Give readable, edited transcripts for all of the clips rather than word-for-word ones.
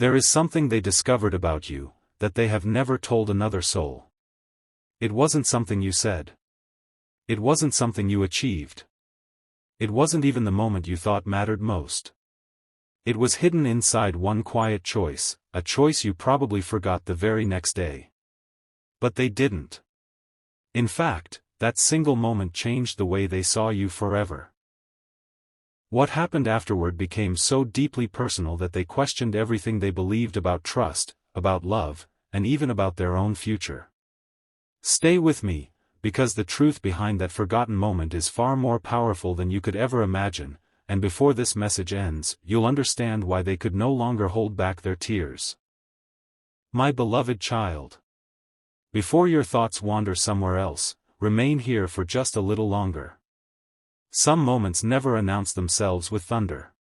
There is something they discovered about you, that they have never told another soul. It wasn't something you said. It wasn't something you achieved. It wasn't even the moment you thought mattered most. It was hidden inside one quiet choice, a choice you probably forgot the very next day. But they didn't. In fact, that single moment changed the way they saw you forever. What happened afterward became so deeply personal that they questioned everything they believed about trust, about love, and even about their own future. Stay with me, because the truth behind that forgotten moment is far more powerful than you could ever imagine, and before this message ends, you'll understand why they could no longer hold back their tears. My beloved child. Before your thoughts wander somewhere else, remain here for just a little longer. Some moments never announce themselves with thunder.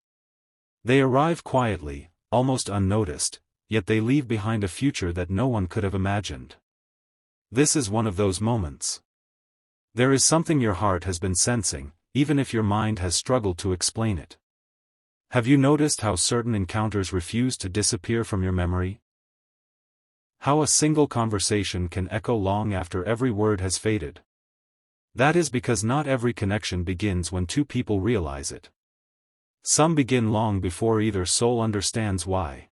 They arrive quietly, almost unnoticed, yet they leave behind a future that no one could have imagined. This is one of those moments. There is something your heart has been sensing, even if your mind has struggled to explain it. Have you noticed how certain encounters refuse to disappear from your memory? How a single conversation can echo long after every word has faded? That is because not every connection begins when two people realize it. Some begin long before either soul understands why.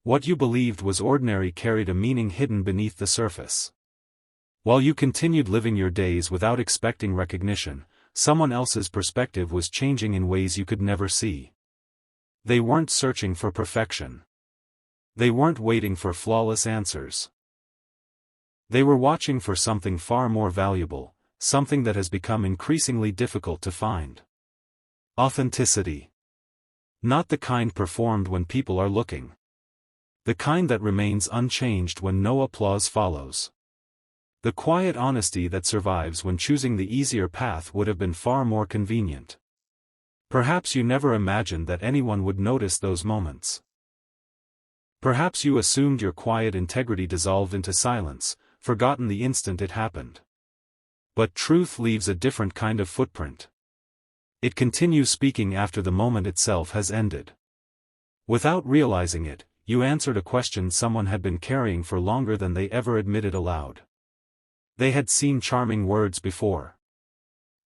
What you believed was ordinary carried a meaning hidden beneath the surface. While you continued living your days without expecting recognition, someone else's perspective was changing in ways you could never see. They weren't searching for perfection. They weren't waiting for flawless answers. They were watching for something far more valuable, something that has become increasingly difficult to find. Authenticity. Not the kind performed when people are looking. The kind that remains unchanged when no applause follows. The quiet honesty that survives when choosing the easier path would have been far more convenient. Perhaps you never imagined that anyone would notice those moments. Perhaps you assumed your quiet integrity dissolved into silence, forgotten the instant it happened. But truth leaves a different kind of footprint. It continues speaking after the moment itself has ended. Without realizing it, you answered a question someone had been carrying for longer than they ever admitted aloud. They had seen charming words before.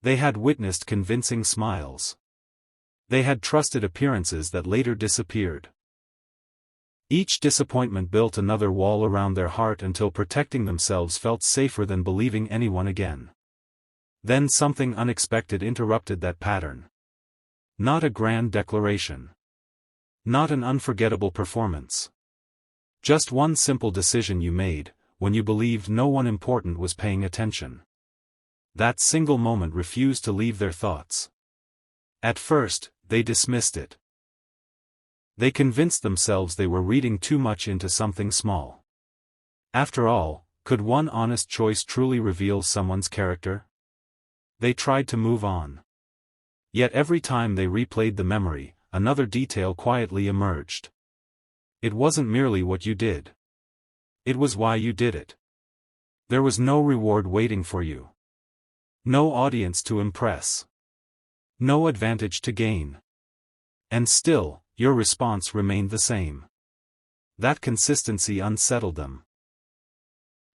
They had witnessed convincing smiles. They had trusted appearances that later disappeared. Each disappointment built another wall around their heart until protecting themselves felt safer than believing anyone again. Then something unexpected interrupted that pattern. Not a grand declaration. Not an unforgettable performance. Just one simple decision you made, when you believed no one important was paying attention. That single moment refused to leave their thoughts. At first, they dismissed it. They convinced themselves they were reading too much into something small. After all, could one honest choice truly reveal someone's character? They tried to move on. Yet every time they replayed the memory, another detail quietly emerged. It wasn't merely what you did. It was why you did it. There was no reward waiting for you. No audience to impress. No advantage to gain. And still, your response remained the same. That consistency unsettled them.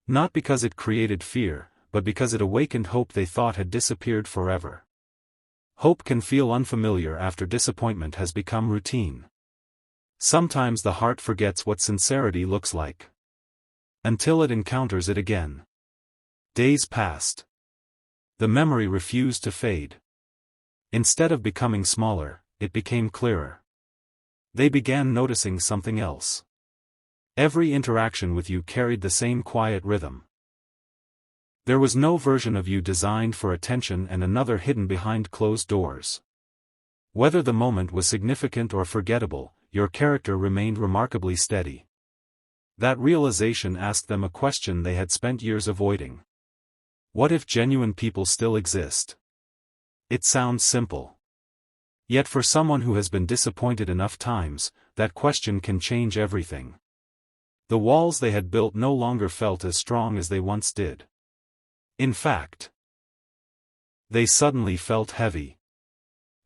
Not because it created fear, but because it awakened hope they thought had disappeared forever. Hope can feel unfamiliar after disappointment has become routine. Sometimes the heart forgets what sincerity looks like. Until it encounters it again. Days passed. The memory refused to fade. Instead of becoming smaller, it became clearer. They began noticing something else. Every interaction with you carried the same quiet rhythm. There was no version of you designed for attention and another hidden behind closed doors. Whether the moment was significant or forgettable, your character remained remarkably steady. That realization asked them a question they had spent years avoiding. What if genuine people still exist? It sounds simple. Yet for someone who has been disappointed enough times, that question can change everything. The walls they had built no longer felt as strong as they once did. In fact, they suddenly felt heavy.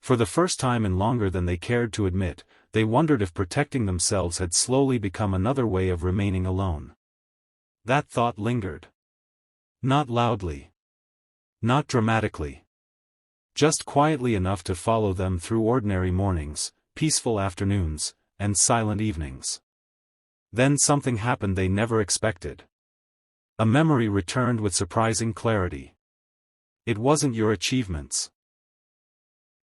For the first time in longer than they cared to admit, they wondered if protecting themselves had slowly become another way of remaining alone. That thought lingered. Not loudly. Not dramatically. Just quietly enough to follow them through ordinary mornings, peaceful afternoons, and silent evenings. Then something happened they never expected. A memory returned with surprising clarity. It wasn't your achievements.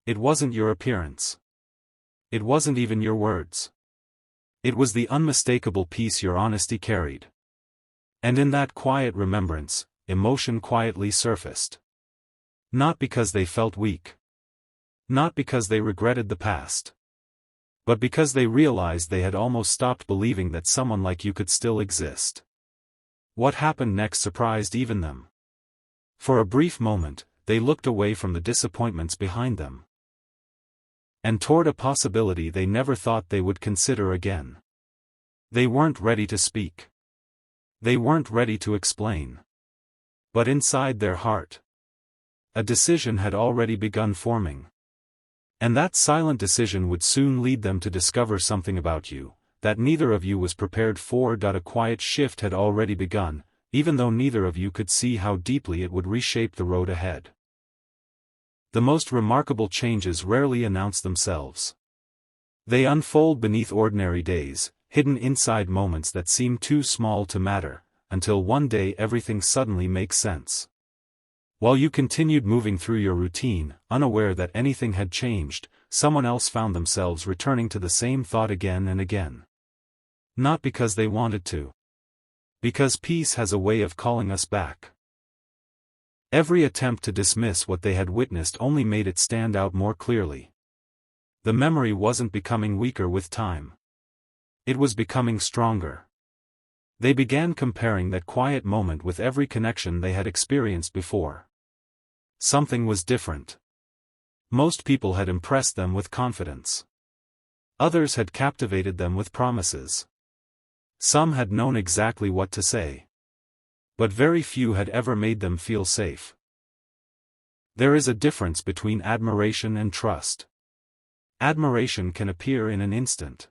It wasn't your appearance. It wasn't even your words. It was the unmistakable peace your honesty carried. And in that quiet remembrance, emotion quietly surfaced. Not because they felt weak. Not because they regretted the past. But because they realized they had almost stopped believing that someone like you could still exist. What happened next surprised even them. For a brief moment, they looked away from the disappointments behind them. And toward a possibility they never thought they would consider again. They weren't ready to speak. They weren't ready to explain. But inside their heart, a decision had already begun forming. And that silent decision would soon lead them to discover something about you that neither of you was prepared for. A quiet shift had already begun, even though neither of you could see how deeply it would reshape the road ahead. The most remarkable changes rarely announce themselves. They unfold beneath ordinary days, hidden inside moments that seem too small to matter, until one day everything suddenly makes sense. While you continued moving through your routine, unaware that anything had changed, someone else found themselves returning to the same thought again and again. Not because they wanted to. Because peace has a way of calling us back. Every attempt to dismiss what they had witnessed only made it stand out more clearly. The memory wasn't becoming weaker with time. It was becoming stronger. They began comparing that quiet moment with every connection they had experienced before. Something was different. Most people had impressed them with confidence. Others had captivated them with promises. Some had known exactly what to say. But very few had ever made them feel safe. There is a difference between admiration and trust. Admiration can appear in an instant.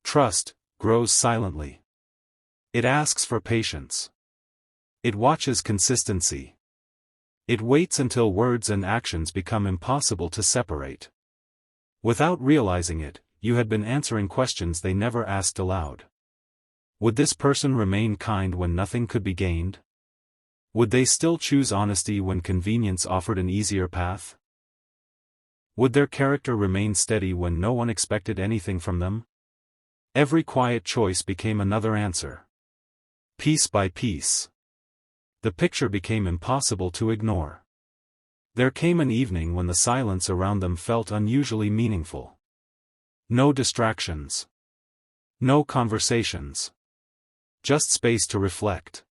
Trust grows silently. It asks for patience. It watches consistency. It waits until words and actions become impossible to separate. Without realizing it, you had been answering questions they never asked aloud. Would this person remain kind when nothing could be gained? Would they still choose honesty when convenience offered an easier path? Would their character remain steady when no one expected anything from them? Every quiet choice became another answer. Piece by piece. The picture became impossible to ignore. There came an evening when the silence around them felt unusually meaningful. No distractions. No conversations. Just space to reflect.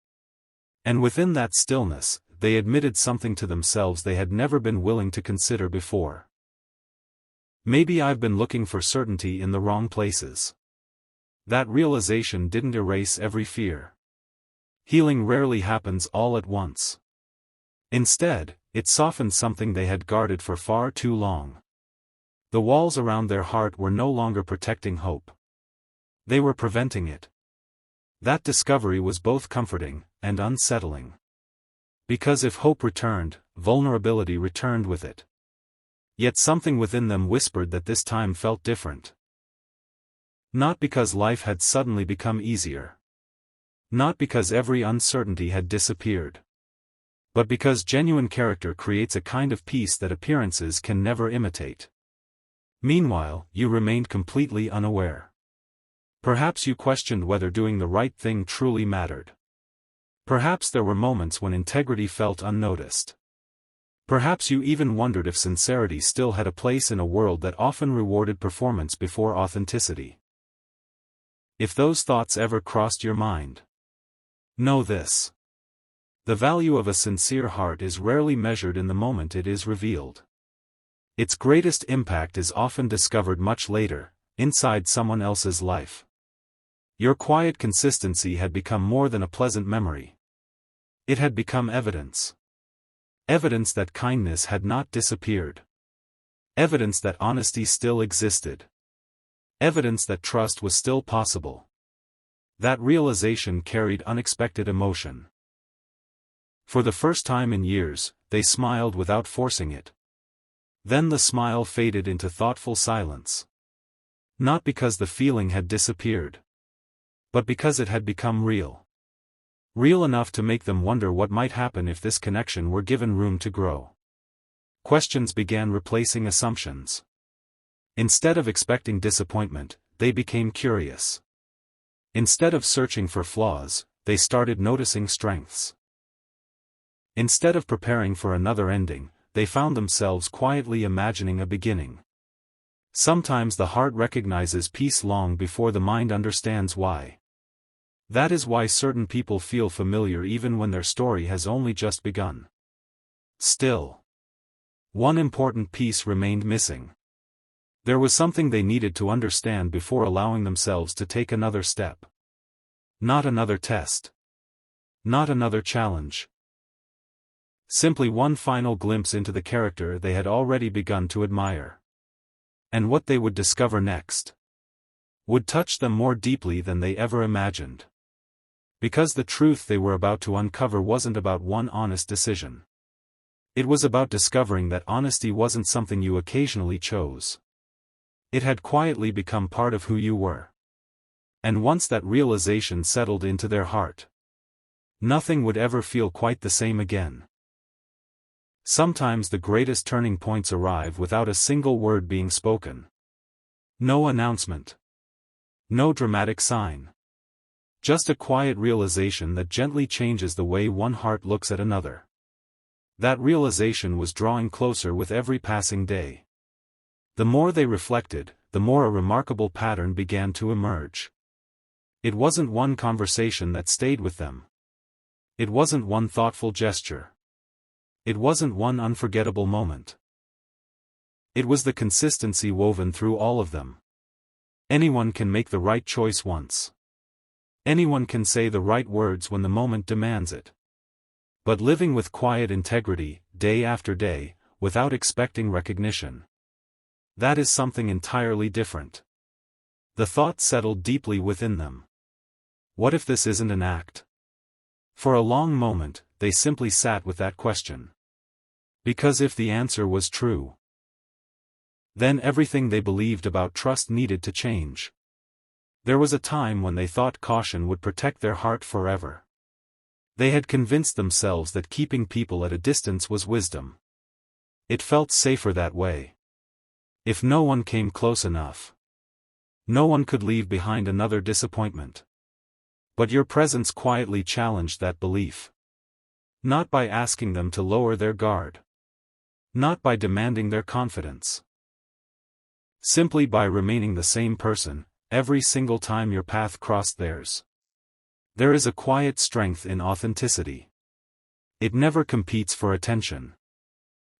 And within that stillness, they admitted something to themselves they had never been willing to consider before. Maybe I've been looking for certainty in the wrong places. That realization didn't erase every fear. Healing rarely happens all at once. Instead, it softened something they had guarded for far too long. The walls around their heart were no longer protecting hope. They were preventing it. That discovery was both comforting and unsettling. Because if hope returned, vulnerability returned with it. Yet something within them whispered that this time felt different. Not because life had suddenly become easier. Not because every uncertainty had disappeared. But because genuine character creates a kind of peace that appearances can never imitate. Meanwhile, you remained completely unaware. Perhaps you questioned whether doing the right thing truly mattered. Perhaps there were moments when integrity felt unnoticed. Perhaps you even wondered if sincerity still had a place in a world that often rewarded performance before authenticity. If those thoughts ever crossed your mind, know this. The value of a sincere heart is rarely measured in the moment it is revealed. Its greatest impact is often discovered much later, inside someone else's life. Your quiet consistency had become more than a pleasant memory. It had become evidence. Evidence that kindness had not disappeared. Evidence that honesty still existed. Evidence that trust was still possible. That realization carried unexpected emotion. For the first time in years, they smiled without forcing it. Then the smile faded into thoughtful silence. Not because the feeling had disappeared, but because it had become real. Real enough to make them wonder what might happen if this connection were given room to grow. Questions began replacing assumptions. Instead of expecting disappointment, they became curious. Instead of searching for flaws, they started noticing strengths. Instead of preparing for another ending, they found themselves quietly imagining a beginning. Sometimes the heart recognizes peace long before the mind understands why. That is why certain people feel familiar even when their story has only just begun. Still, one important piece remained missing. There was something they needed to understand before allowing themselves to take another step. Not another test. Not another challenge. Simply one final glimpse into the character they had already begun to admire. And what they would discover next would touch them more deeply than they ever imagined. Because the truth they were about to uncover wasn't about one honest decision. It was about discovering that honesty wasn't something you occasionally chose. It had quietly become part of who you were. And once that realization settled into their heart, nothing would ever feel quite the same again. Sometimes the greatest turning points arrive without a single word being spoken. No announcement. No dramatic sign. Just a quiet realization that gently changes the way one heart looks at another. That realization was drawing closer with every passing day. The more they reflected, the more a remarkable pattern began to emerge. It wasn't one conversation that stayed with them. It wasn't one thoughtful gesture. It wasn't one unforgettable moment. It was the consistency woven through all of them. Anyone can make the right choice once. Anyone can say the right words when the moment demands it. But living with quiet integrity, day after day, without expecting recognition. That is something entirely different. The thought settled deeply within them. What if this isn't an act? For a long moment, they simply sat with that question. Because if the answer was true, then everything they believed about trust needed to change. There was a time when they thought caution would protect their heart forever. They had convinced themselves that keeping people at a distance was wisdom. It felt safer that way. If no one came close enough, no one could leave behind another disappointment. But your presence quietly challenged that belief. Not by asking them to lower their guard. Not by demanding their confidence. Simply by remaining the same person, every single time your path crossed theirs. There is a quiet strength in authenticity. It never competes for attention.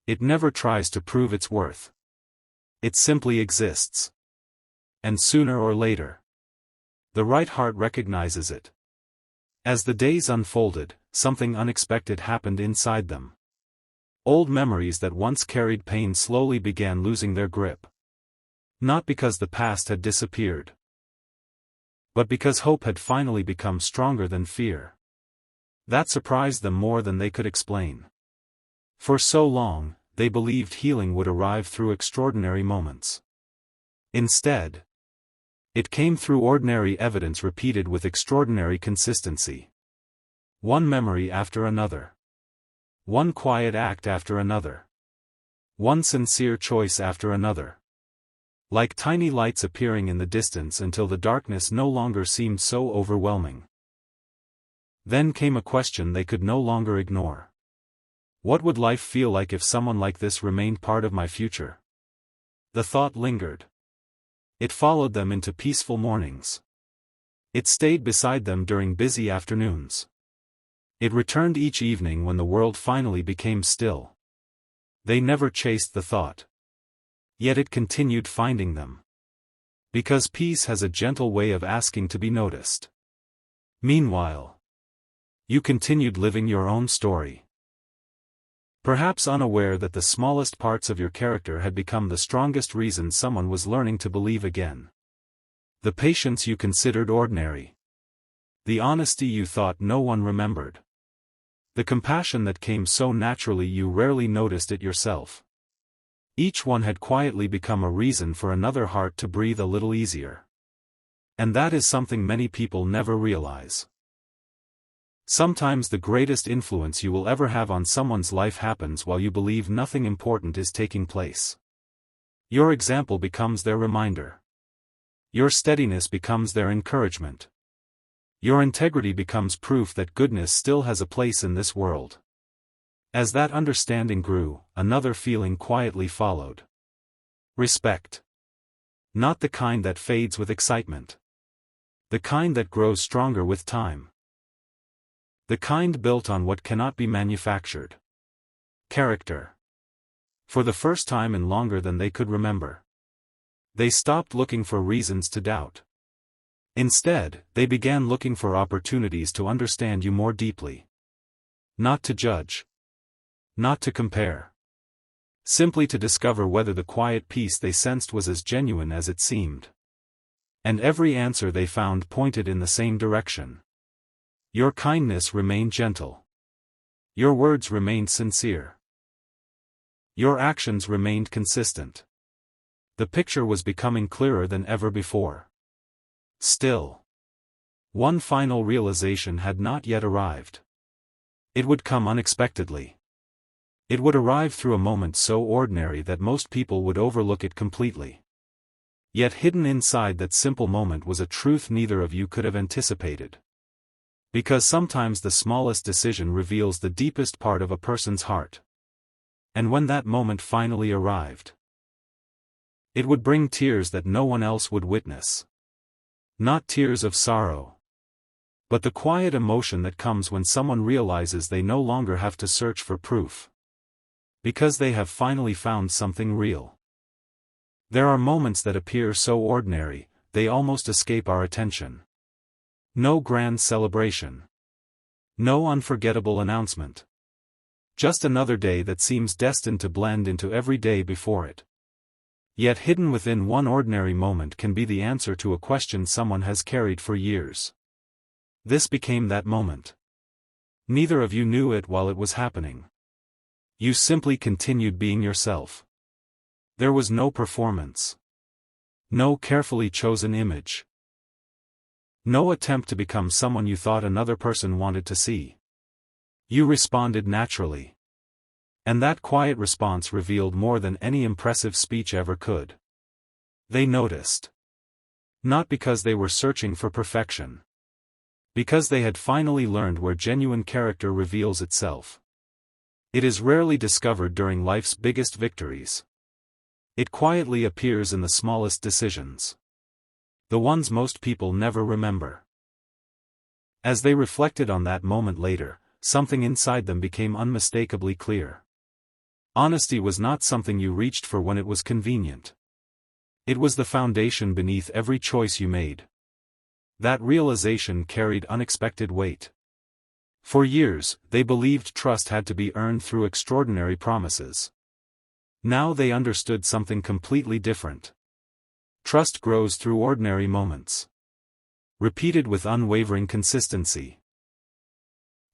It never tries to prove its worth. It simply exists. And sooner or later, the right heart recognizes it. As the days unfolded, something unexpected happened inside them. Old memories that once carried pain slowly began losing their grip. Not because the past had disappeared, but because hope had finally become stronger than fear. That surprised them more than they could explain. For so long, they believed healing would arrive through extraordinary moments. Instead, it came through ordinary evidence repeated with extraordinary consistency. One memory after another. One quiet act after another. One sincere choice after another. Like tiny lights appearing in the distance until the darkness no longer seemed so overwhelming. Then came a question they could no longer ignore. What would life feel like if someone like this remained part of my future? The thought lingered. It followed them into peaceful mornings. It stayed beside them during busy afternoons. It returned each evening when the world finally became still. They never chased the thought. Yet it continued finding them. Because peace has a gentle way of asking to be noticed. Meanwhile, you continued living your own story. Perhaps unaware that the smallest parts of your character had become the strongest reason someone was learning to believe again. The patience you considered ordinary. The honesty you thought no one remembered. The compassion that came so naturally you rarely noticed it yourself. Each one had quietly become a reason for another heart to breathe a little easier. And that is something many people never realize. Sometimes the greatest influence you will ever have on someone's life happens while you believe nothing important is taking place. Your example becomes their reminder. Your steadiness becomes their encouragement. Your integrity becomes proof that goodness still has a place in this world. As that understanding grew, another feeling quietly followed. Respect. Not the kind that fades with excitement. The kind that grows stronger with time. The kind built on what cannot be manufactured. Character. For the first time in longer than they could remember, they stopped looking for reasons to doubt. Instead, they began looking for opportunities to understand you more deeply. Not to judge. Not to compare. Simply to discover whether the quiet peace they sensed was as genuine as it seemed. And every answer they found pointed in the same direction. Your kindness remained gentle. Your words remained sincere. Your actions remained consistent. The picture was becoming clearer than ever before. Still, one final realization had not yet arrived. It would come unexpectedly. It would arrive through a moment so ordinary that most people would overlook it completely. Yet hidden inside that simple moment was a truth neither of you could have anticipated. Because sometimes the smallest decision reveals the deepest part of a person's heart. And when that moment finally arrived, it would bring tears that no one else would witness. Not tears of sorrow, but the quiet emotion that comes when someone realizes they no longer have to search for proof. Because they have finally found something real. There are moments that appear so ordinary, they almost escape our attention. No grand celebration. No unforgettable announcement. Just another day that seems destined to blend into every day before it. Yet hidden within one ordinary moment can be the answer to a question someone has carried for years. This became that moment. Neither of you knew it while it was happening. You simply continued being yourself. There was no performance. No carefully chosen image. No attempt to become someone you thought another person wanted to see. You responded naturally. And that quiet response revealed more than any impressive speech ever could. They noticed. Not because they were searching for perfection. Because they had finally learned where genuine character reveals itself. It is rarely discovered during life's biggest victories. It quietly appears in the smallest decisions. The ones most people never remember. As they reflected on that moment later, something inside them became unmistakably clear. Honesty was not something you reached for when it was convenient. It was the foundation beneath every choice you made. That realization carried unexpected weight. For years, they believed trust had to be earned through extraordinary promises. Now they understood something completely different. Trust grows through ordinary moments. Repeated with unwavering consistency.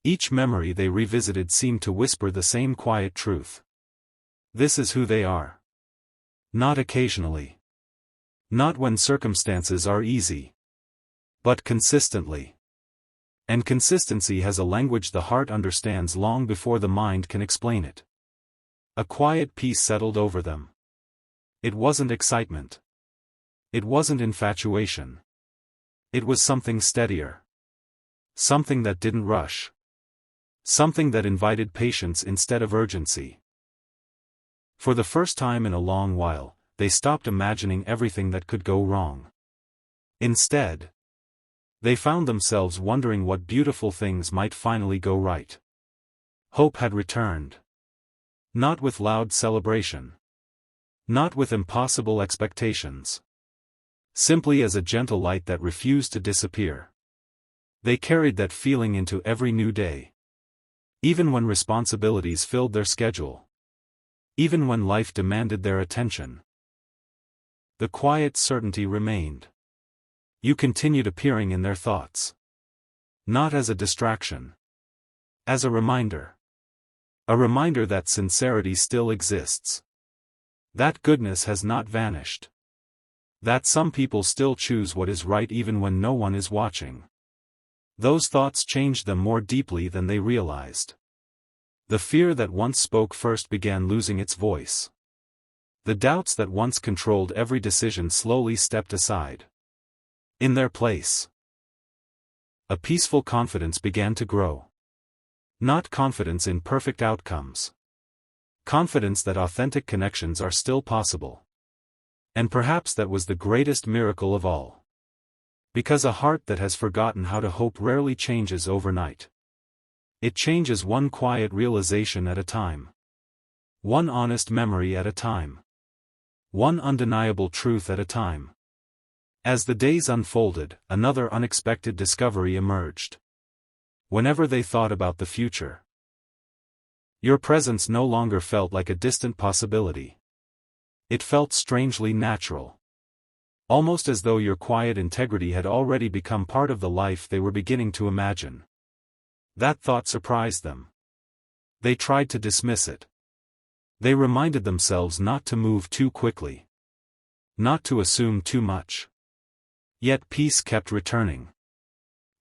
Each memory they revisited seemed to whisper the same quiet truth. This is who they are. Not occasionally. Not when circumstances are easy. But consistently. And consistency has a language the heart understands long before the mind can explain it. A quiet peace settled over them. It wasn't excitement. It wasn't infatuation. It was something steadier. Something that didn't rush. Something that invited patience instead of urgency. For the first time in a long while, they stopped imagining everything that could go wrong. Instead, they found themselves wondering what beautiful things might finally go right. Hope had returned. Not with loud celebration. Not with impossible expectations. Simply as a gentle light that refused to disappear. They carried that feeling into every new day. Even when responsibilities filled their schedule. Even when life demanded their attention. The quiet certainty remained. You continued appearing in their thoughts. Not as a distraction. As a reminder. A reminder that sincerity still exists. That goodness has not vanished. That some people still choose what is right even when no one is watching. Those thoughts changed them more deeply than they realized. The fear that once spoke first began losing its voice. The doubts that once controlled every decision slowly stepped aside. In their place, a peaceful confidence began to grow. Not confidence in perfect outcomes. Confidence that authentic connections are still possible. And perhaps that was the greatest miracle of all. Because a heart that has forgotten how to hope rarely changes overnight. It changes one quiet realization at a time. One honest memory at a time. One undeniable truth at a time. As the days unfolded, another unexpected discovery emerged. Whenever they thought about the future, your presence no longer felt like a distant possibility. It felt strangely natural. Almost as though your quiet integrity had already become part of the life they were beginning to imagine. That thought surprised them. They tried to dismiss it. They reminded themselves not to move too quickly. Not to assume too much. Yet peace kept returning.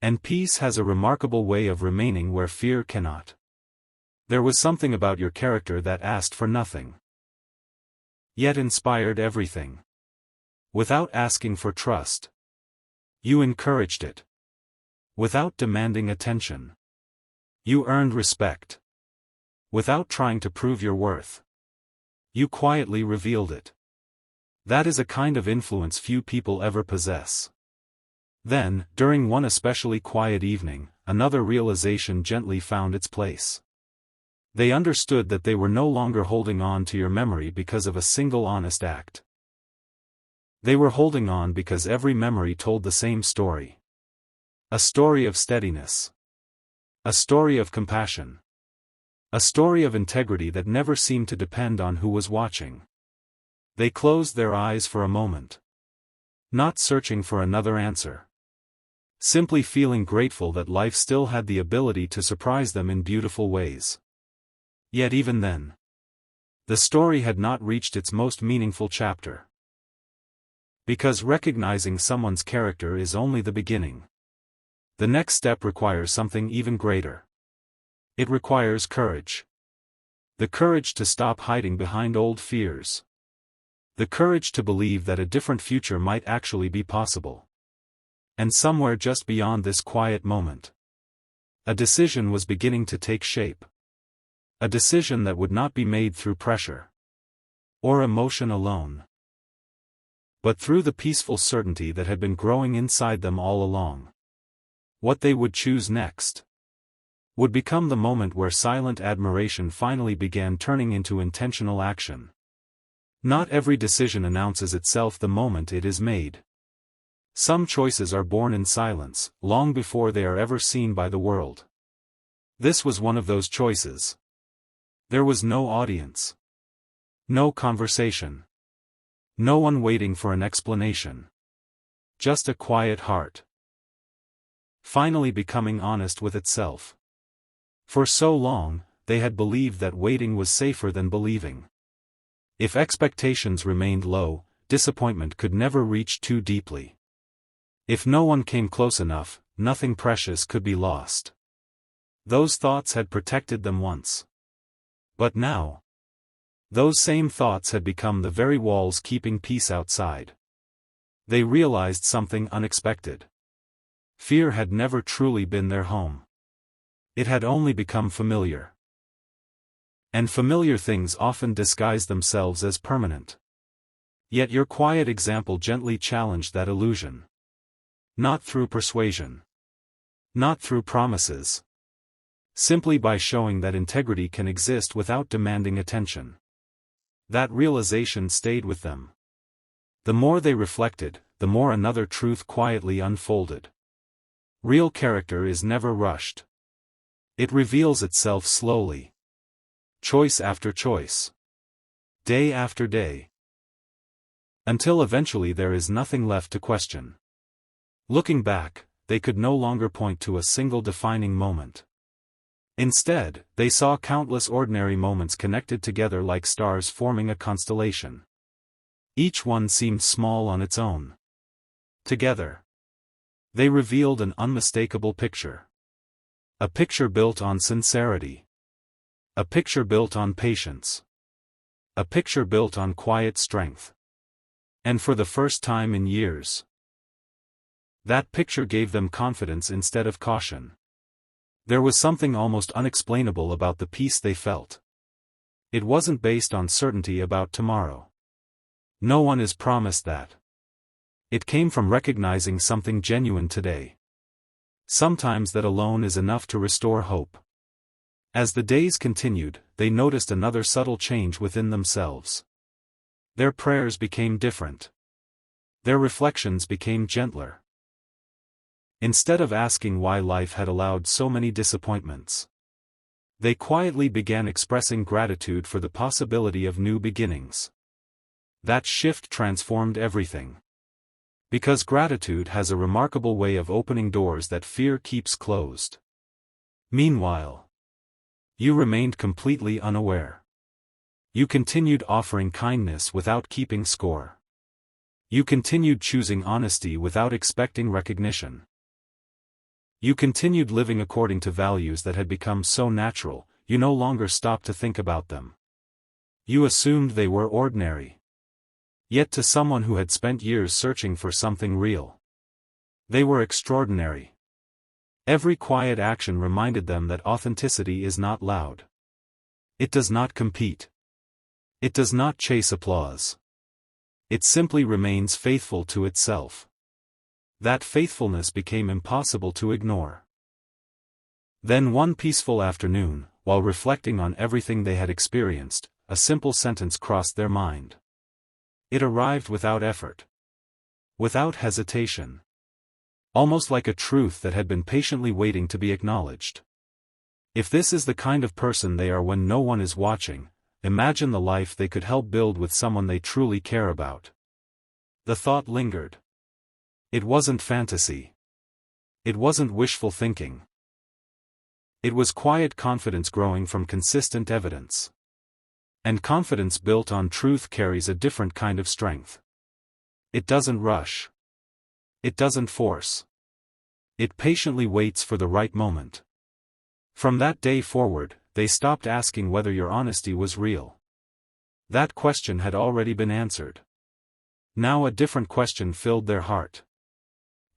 And peace has a remarkable way of remaining where fear cannot. There was something about your character that asked for nothing. Yet inspired everything. Without asking for trust. You encouraged it. Without demanding attention. You earned respect. Without trying to prove your worth. You quietly revealed it. That is a kind of influence few people ever possess. Then, during one especially quiet evening, another realization gently found its place. They understood that they were no longer holding on to your memory because of a single honest act. They were holding on because every memory told the same story. A story of steadiness. A story of compassion. A story of integrity that never seemed to depend on who was watching. They closed their eyes for a moment. Not searching for another answer. Simply feeling grateful that life still had the ability to surprise them in beautiful ways. Yet even then, the story had not reached its most meaningful chapter. Because recognizing someone's character is only the beginning. The next step requires something even greater. It requires courage. The courage to stop hiding behind old fears. The courage to believe that a different future might actually be possible. And somewhere just beyond this quiet moment, a decision was beginning to take shape. A decision that would not be made through pressure or emotion alone, but through the peaceful certainty that had been growing inside them all along. What they would choose next would become the moment where silent admiration finally began turning into intentional action. Not every decision announces itself the moment it is made. Some choices are born in silence, long before they are ever seen by the world. This was one of those choices. There was no audience. No conversation. No one waiting for an explanation. Just a quiet heart. Finally becoming honest with itself. For so long, they had believed that waiting was safer than believing. If expectations remained low, disappointment could never reach too deeply. If no one came close enough, nothing precious could be lost. Those thoughts had protected them once. But now, those same thoughts had become the very walls keeping peace outside. They realized something unexpected. Fear had never truly been their home. It had only become familiar. And familiar things often disguise themselves as permanent. Yet your quiet example gently challenged that illusion. Not through persuasion. Not through promises. Simply by showing that integrity can exist without demanding attention. That realization stayed with them. The more they reflected, the more another truth quietly unfolded. Real character is never rushed. It reveals itself slowly. Choice after choice. Day after day. Until eventually there is nothing left to question. Looking back, they could no longer point to a single defining moment. Instead, they saw countless ordinary moments connected together like stars forming a constellation. Each one seemed small on its own. Together, they revealed an unmistakable picture. A picture built on sincerity. A picture built on patience. A picture built on quiet strength. And for the first time in years, that picture gave them confidence instead of caution. There was something almost unexplainable about the peace they felt. It wasn't based on certainty about tomorrow. No one is promised that. It came from recognizing something genuine today. Sometimes that alone is enough to restore hope. As the days continued, they noticed another subtle change within themselves. Their prayers became different. Their reflections became gentler. Instead of asking why life had allowed so many disappointments, they quietly began expressing gratitude for the possibility of new beginnings. That shift transformed everything. Because gratitude has a remarkable way of opening doors that fear keeps closed. Meanwhile, you remained completely unaware. You continued offering kindness without keeping score. You continued choosing honesty without expecting recognition. You continued living according to values that had become so natural, you no longer stopped to think about them. You assumed they were ordinary. Yet to someone who had spent years searching for something real, they were extraordinary. Every quiet action reminded them that authenticity is not loud. It does not compete. It does not chase applause. It simply remains faithful to itself. That faithfulness became impossible to ignore. Then one peaceful afternoon, while reflecting on everything they had experienced, a simple sentence crossed their mind. It arrived without effort. Without hesitation. Almost like a truth that had been patiently waiting to be acknowledged. If this is the kind of person they are when no one is watching, imagine the life they could help build with someone they truly care about. The thought lingered. It wasn't fantasy. It wasn't wishful thinking. It was quiet confidence growing from consistent evidence. And confidence built on truth carries a different kind of strength. It doesn't rush. It doesn't force. It patiently waits for the right moment. From that day forward, they stopped asking whether your honesty was real. That question had already been answered. Now a different question filled their heart.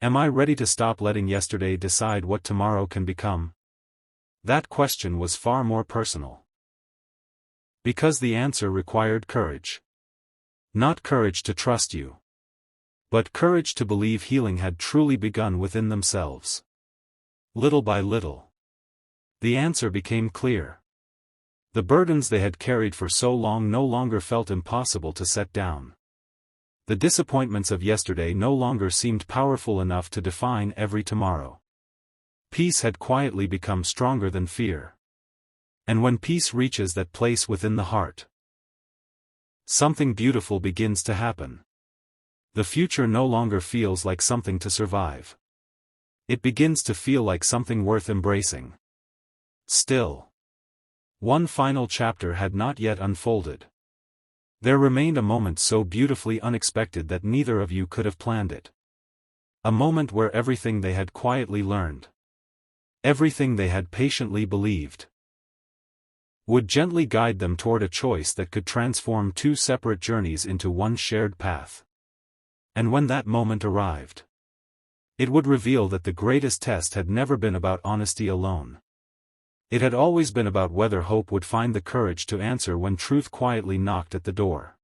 Am I ready to stop letting yesterday decide what tomorrow can become? That question was far more personal. Because the answer required courage. Not courage to trust you, but courage to believe healing had truly begun within themselves. Little by little, the answer became clear. The burdens they had carried for so long no longer felt impossible to set down. The disappointments of yesterday no longer seemed powerful enough to define every tomorrow. Peace had quietly become stronger than fear. And when peace reaches that place within the heart, something beautiful begins to happen. The future no longer feels like something to survive. It begins to feel like something worth embracing. Still, one final chapter had not yet unfolded. There remained a moment so beautifully unexpected that neither of you could have planned it. A moment where everything they had quietly learned, everything they had patiently believed, would gently guide them toward a choice that could transform two separate journeys into one shared path. And when that moment arrived, it would reveal that the greatest test had never been about honesty alone. It had always been about whether hope would find the courage to answer when truth quietly knocked at the door.